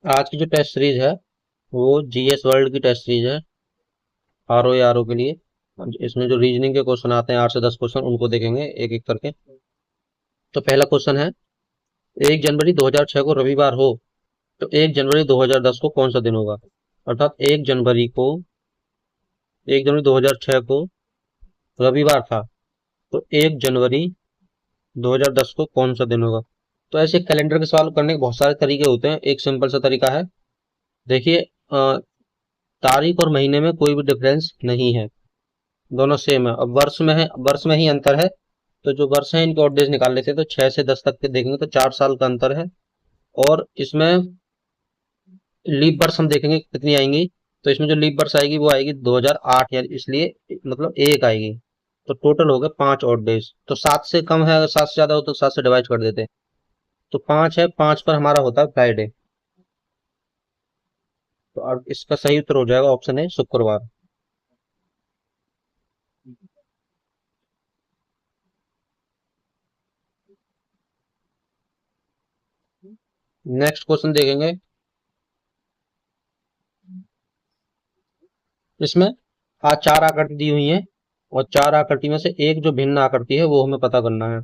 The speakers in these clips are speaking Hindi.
आज की जो टेस्ट सीरीज है वो जीएस वर्ल्ड की टेस्ट सीरीज है। आर ओ के लिए इसमें जो रीजनिंग के क्वेश्चन आते हैं 8 से 10 क्वेश्चन उनको देखेंगे एक एक करके। तो पहला क्वेश्चन है, 1 जनवरी 2006 को रविवार हो तो 1 जनवरी 2010 को कौन सा दिन होगा। अर्थात 1 जनवरी 2006 को रविवार था, तो 1 जनवरी 2010 को कौन सा दिन होगा। तो ऐसे कैलेंडर के सवाल करने के बहुत सारे तरीके होते हैं। एक सिंपल सा तरीका है, देखिए, तारीख और महीने में कोई भी डिफरेंस नहीं है, दोनों सेम है। अब वर्ष में है, वर्ष में ही अंतर है, तो जो वर्ष है इनके ऑड डेज निकाल लेते हैं। तो 6 से 10 तक के देखेंगे तो 4 साल का अंतर है। और इसमें लीप वर्ष हम देखेंगे कितनी आएंगी। तो इसमें जो लीप वर्ष आएगी वो आएगी 2008, यानी इसलिए मतलब एक आएगी। तो टोटल हो गए 5 ऑड डेज। तो 7 से कम है, अगर 7 से ज्यादा हो तो 7 से डिवाइड कर देते हैं। तो 5 है, 5 पर हमारा होता है फ्राइडे। तो अब इसका सही उत्तर हो जाएगा ऑप्शन है शुक्रवार। नेक्स्ट क्वेश्चन देखेंगे। इसमें आज 4 आकृति दी हुई हैं, और 4 आकृति में से एक जो भिन्न आकृति है वो हमें पता करना है।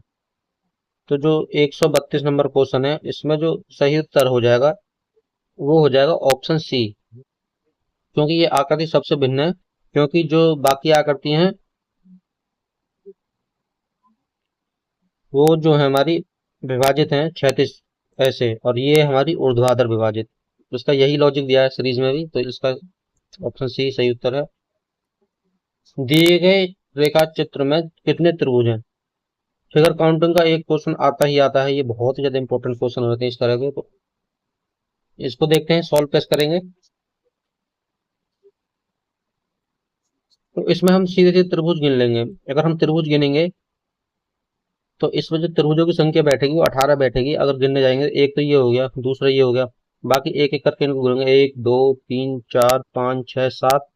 तो जो 132 नंबर क्वेश्चन है, इसमें जो सही उत्तर हो जाएगा वो हो जाएगा ऑप्शन सी, क्योंकि ये आकृति सबसे भिन्न है। क्योंकि जो बाकी आकृति हैं वो जो है हमारी विभाजित हैं क्षैतिज ऐसे, और ये हमारी ऊर्ध्वाधर विभाजित। तो इसका यही लॉजिक दिया है सीरीज में भी, तो इसका ऑप्शन सी सही उत्तर है। दिए गए रेखा चित्र में कितने त्रिभुज हैं। फिगर काउंटिंग का एक क्वेश्चन आता ही आता है, ये बहुत ही ज्यादा इंपॉर्टेंट क्वेश्चन होते हैं इस तरह के। तो इसको देखते हैं, सॉल्व कैसे करेंगे। तो इसमें हम सीधे सीधे त्रिभुज गिन लेंगे। अगर हम त्रिभुज गिनेंगे तो इसमें जो त्रिभुजों की संख्या बैठेगी वो 18 बैठेगी। अगर गिनने जाएंगे, एक तो ये हो गया, दूसरा ये हो गया, बाकी एक एक करके इनको गिनेंगे। 1 2 3 4 5 6 7,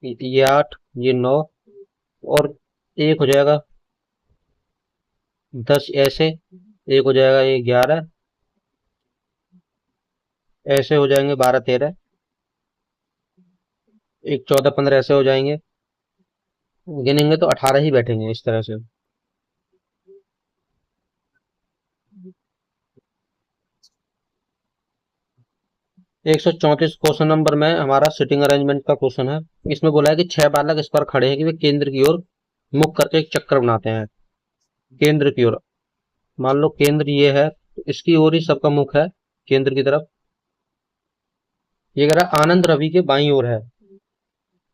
ये 8, ये 9, और एक हो जाएगा 10 ऐसे, एक हो जाएगा ये 11, ऐसे हो जाएंगे 12 13, एक 14 15 ऐसे हो जाएंगे। गिनेंगे तो 18 ही बैठेंगे इस तरह से। 134 क्वेश्चन नंबर में हमारा सिटिंग अरेंजमेंट का क्वेश्चन है। इसमें बोला है कि 6 बालक इस पर खड़े हैं कि वे केंद्र की ओर मुख करके एक चक्कर बनाते हैं। केंद्र की ओर, मान लो केंद्र ये है, तो इसकी ओर ही सबका मुख है केंद्र की तरफ। ये कह रहा है आनंद रवि के बाईं ओर है।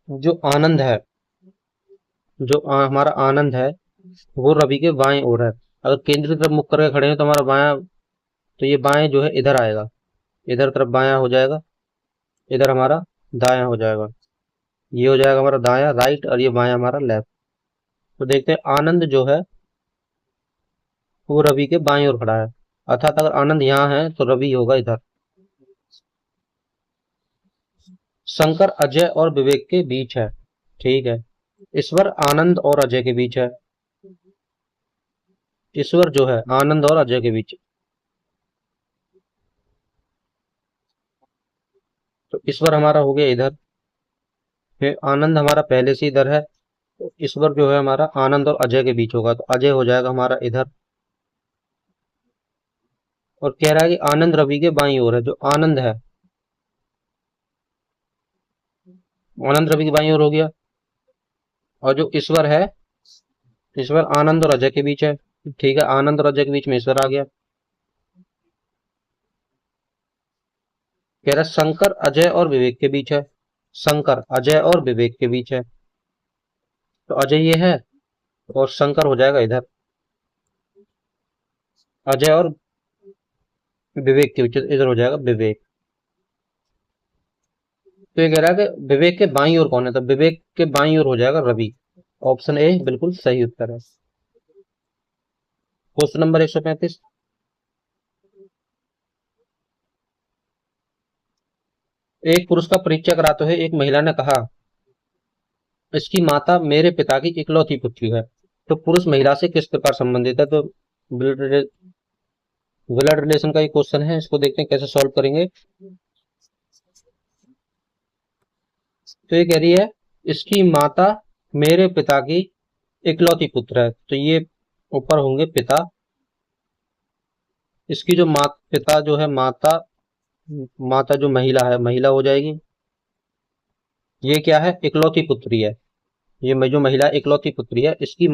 जो आनंद है, जो हमारा आनंद है वो रवि के बाएं ओर है। अगर केंद्र की तरफ मुख करके खड़े हैं तो हमारा बायां, तो ये बाएं जो है इधर आएगा, इधर तरफ बायां हो जाएगा, इधर हमारा दायां हो जाएगा। ये हो जाएगा हमारा दायां राइट, और ये बायां हमारा लेफ्ट। तो देखते हैं, आनंद जो है वो रवि के बाईं ओर खड़ा है। अर्थात अगर आनंद यहाँ है तो रवि होगा इधर। शंकर अजय और विवेक के बीच है, ठीक है। ईश्वर आनंद और अजय के बीच है। ईश्वर जो है आनंद और अजय के बीच। तो ईश्वर हमारा हो गया इधर, फिर आनंद हमारा पहले से इधर है, तो ईश्वर जो है हमारा आनंद और अजय के बीच होगा, तो अजय हो जाएगा हमारा इधर। और कह रहा है कि आनंद रवि के बाईं ओर है। जो आनंद है, आनंद रवि के बाईं ओर हो गया। और जो ईश्वर है, ईश्वर आनंद और अजय के बीच है, ठीक है। आनंद और अजय के बीच में ईश्वर आ गया। कह रहा है शंकर अजय और विवेक के बीच है। शंकर अजय और विवेक के बीच है, तो अजय ये है, और शंकर हो जाएगा इधर, अजय और विवेक के बीच इधर हो जाएगा विवेक। तो ये कह रहा है कि विवेक के बाईं ओर कौन है, तो विवेक के बाईं ओर हो जाएगा रवि। ऑप्शन ए बिल्कुल सही उत्तर है। Question number 135। एक पुरुष का परिचय कराते हुए एक महिला ने कहा, इसकी माता मेरे पिता की इकलौती पुत्री है। तो पुरुष महिला से किस प्रकार संबंधित है। तो ब्लड ब्लड रिलेशन का एक क्वेश्चन है, इसको देखते हैं कैसे सॉल्व करेंगे। तो ये कह रही है इसकी माता मेरे पिता की इकलौती पुत्र है, तो ये ऊपर होंगे पिता। इसकी जो पिता जो है माता, माता जो महिला है महिला हो जाएगी। ये क्या है, इकलौती पुत्री है। ये जो महिला इकलौती पुत्री है, इसकी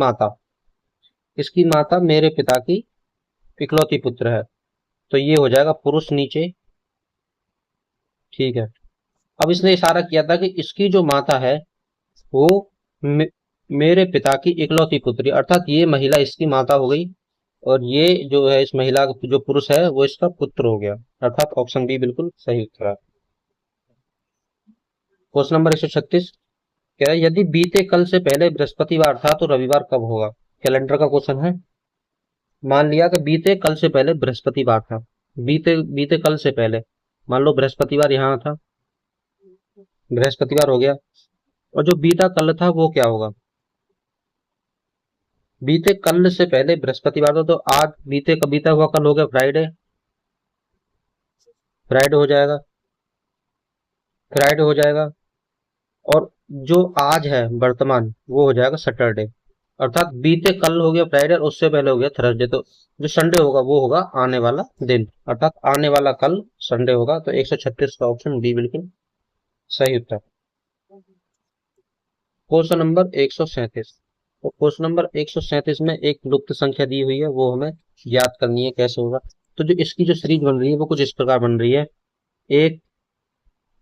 माता मेरे पिता की इकलौती पुत्र है, तो ये हो जाएगा पुरुष नीचे। ठीक है। अब इसने इशारा किया था कि इसकी जो माता है वो मेरे पिता की इकलौती पुत्री, अर्थात ये महिला इसकी माता हो गई और ये जो है इस महिला का जो पुरुष है वो इसका पुत्र हो गया, अर्थात ऑप्शन बी बिल्कुल सही उत्तर है। क्वेश्चन नंबर 136 कह रहा है यदि बीते कल से पहले बृहस्पतिवार था तो रविवार कब होगा। कैलेंडर का क्वेश्चन है। मान लिया कि बीते कल से पहले बृहस्पतिवार था, बीते बीते कल से पहले मान लो बृहस्पतिवार यहाँ था, बृहस्पतिवार हो गया, और जो बीता कल था वो क्या होगा। बीते कल से पहले बृहस्पतिवार था, तो आज बीते का बीता हुआ कल हो गया फ्राइडे, फ्राइडे हो जाएगा, फ्राइडे हो जाएगा। और जो आज है वर्तमान वो हो जाएगा सैटरडे, अर्थात बीते कल हो गया फ्राइडे और उससे पहले हो गया थर्सडे, तो जो संडे होगा वो होगा आने वाला दिन, अर्थात आने वाला कल संडे होगा। तो 136 का ऑप्शन बी बिल्कुल सही उत्तर। Question number 137। तो क्वेश्चन नंबर 137 में एक लुप्त संख्या दी हुई है, वो हमें याद करनी है कैसे होगा। तो जो इसकी जो सीरीज बन रही है वो कुछ इस प्रकार बन रही है, एक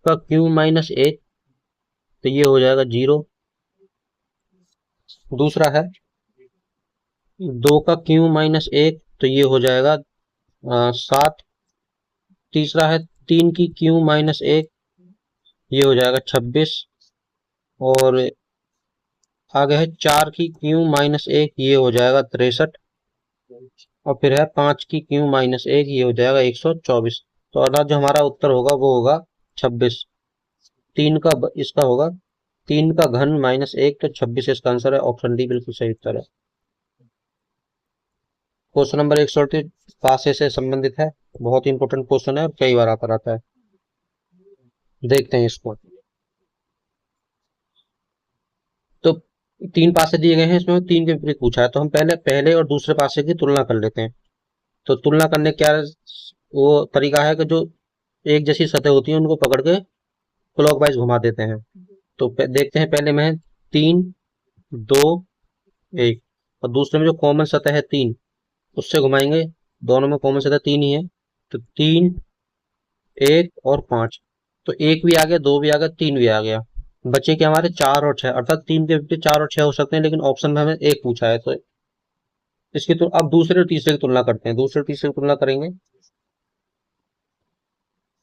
का क्यू माइनस एक, तो ये हो जाएगा 0। दूसरा है 2 का क्यू माइनस एक, तो ये हो जाएगा 7। तीसरा है 3 की क्यू माइनस एक, ये हो जाएगा 26। और आगे है 4 की क्यू माइनस एक, ये हो जाएगा 63। और फिर है 5 की क्यू माइनस एक, ये हो जाएगा 124। तो अर्थात जो हमारा उत्तर होगा वो होगा 26। तीन का इसका होगा 3 का घन माइनस एक, तो 26 इसका आंसर है, ऑप्शन डी बिल्कुल सही उत्तर है। क्वेश्चन नंबर 138 पासे से संबंधित है, बहुत ही इंपॉर्टेंट क्वेश्चन है और कई बार आता रहता है। देखते हैं इसको। तो 3 पासे दिए गए हैं, इसमें 3 के विपरीत पूछा है, तो हम पहले पहले और दूसरे पासे की तुलना कर लेते हैं। तो तुलना करने क्या वो तरीका है कि जो एक जैसी सतह होती है उनको पकड़ के क्लॉकवाइज घुमा देते हैं। तो देखते हैं, पहले में 3 2 1, और दूसरे में जो कॉमन सतह है 3, उससे घुमाएंगे। दोनों में कॉमन सतह 3 ही है, तो 3 1 और 5, तो 1 भी आ गया, 2 भी आ गया, 3 भी आ गया। बचे क्या हमारे 4 और 6, अर्थात 3 के विपरीत 4 और 6 हो सकते हैं, लेकिन ऑप्शन में हमें एक पूछा है, तो इसकी तो अब दूसरे और तीसरे की तुलना करते हैं। दूसरे और तीसरे की तुलना करेंगे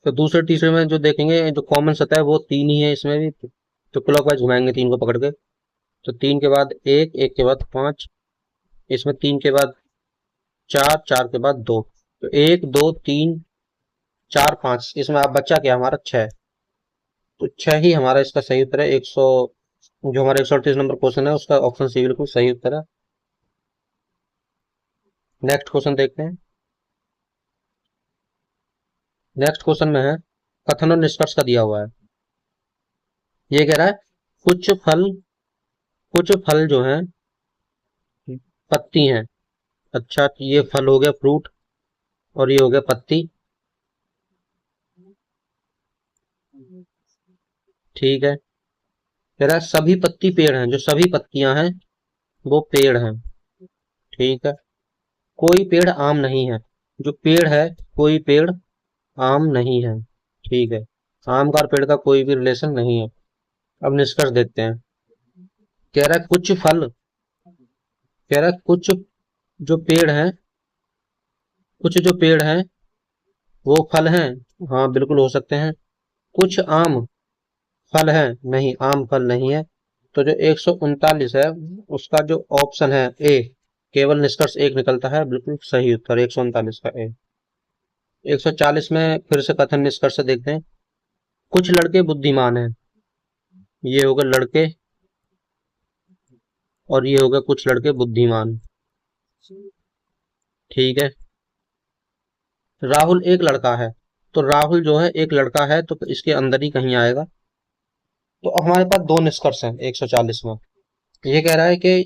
तो दूसरे तीसरे में जो देखेंगे जो कॉमन सतह है वो 3 ही है इसमें भी, तो क्लॉकवाइज घुमाएंगे 3 को पकड़ के। तो 3 के बाद 1, 1 के बाद 5, इसमें 3 के बाद 4, 4 के बाद 2, तो 1 2 3 4 5, इसमें अब बच्चा क्या हमारा 6, तो 6 ही हमारा इसका सही उत्तर है। 100 जो हमारा 138 नंबर क्वेश्चन है उसका ऑप्शन सी बिल्कुल सही उत्तर है। नेक्स्ट क्वेश्चन देखते हैं। नेक्स्ट क्वेश्चन में है कथन और निष्कर्ष का दिया हुआ है। ये कह रहा है कुछ फल जो है पत्ती हैं। अच्छा, तो ये फल हो गया फ्रूट और ये हो गया पत्ती। ठीक है। कह रहा है सभी पत्ती पेड़ हैं, जो सभी पत्तियां हैं वो पेड़ हैं। ठीक है। कोई पेड़ आम नहीं है, जो पेड़ है कोई पेड़ आम नहीं है। ठीक है। आम का और पेड़ का कोई भी रिलेशन नहीं है। अब निष्कर्ष देखते हैं। कह रहा है कुछ फल, कह रहा है कुछ जो पेड़ हैं, कुछ जो पेड़ हैं वो फल हैं। हाँ बिल्कुल हो सकते हैं। कुछ आम फल है, नहीं आम फल नहीं है। तो जो 139 है उसका जो ऑप्शन है ए, केवल निष्कर्ष एक निकलता है, बिल्कुल सही उत्तर 139 का ए। 140 में फिर से कथन निष्कर्ष से देखते हैं। कुछ लड़के बुद्धिमान हैं, ये हो गए लड़के, और ये हो गए कुछ लड़के बुद्धिमान। ठीक है। राहुल एक लड़का है, तो राहुल जो है एक लड़का है, तो इसके अंदर ही कहीं आएगा। तो हमारे पास दो निष्कर्ष हैं 140 में। ये कह रहा है कि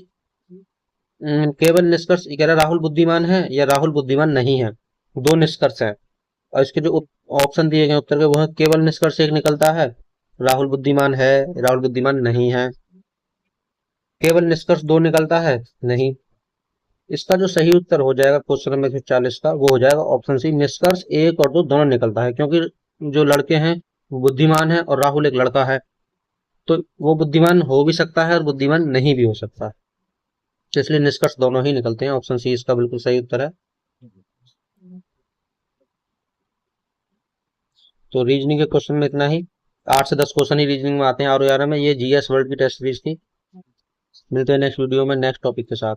केवल निष्कर्ष, ये कह रहा है राहुल बुद्धिमान है या राहुल बुद्धिमान नहीं है। दो निष्कर्ष है और इसके जो ऑप्शन दिए गए उत्तर के वो है केवल निष्कर्ष एक निकलता है, राहुल बुद्धिमान है, राहुल बुद्धिमान नहीं है। केवल निष्कर्ष दो निकलता है, नहीं। इसका जो सही उत्तर हो जाएगा क्वेश्चन नंबर 140 का, वो हो जाएगा ऑप्शन सी, निष्कर्ष एक और दो दोनों निकलता है। क्योंकि जो लड़के हैं वो बुद्धिमान है और राहुल एक लड़का है, तो वो बुद्धिमान हो भी सकता है और बुद्धिमान नहीं भी हो सकता है। तो इसलिए निष्कर्ष दोनों ही निकलते हैं। ऑप्शन सी इसका बिल्कुल सही उत्तर है। तो रीजनिंग के क्वेश्चन में इतना ही। 8 से 10 क्वेश्चन ही रीजनिंग में आते हैं। और यार में ये जीएस वर्ल्ड की टेस्ट सीरीज थी। मिलते हैं नेक्स्ट वीडियो में नेक्स्ट टॉपिक के साथ।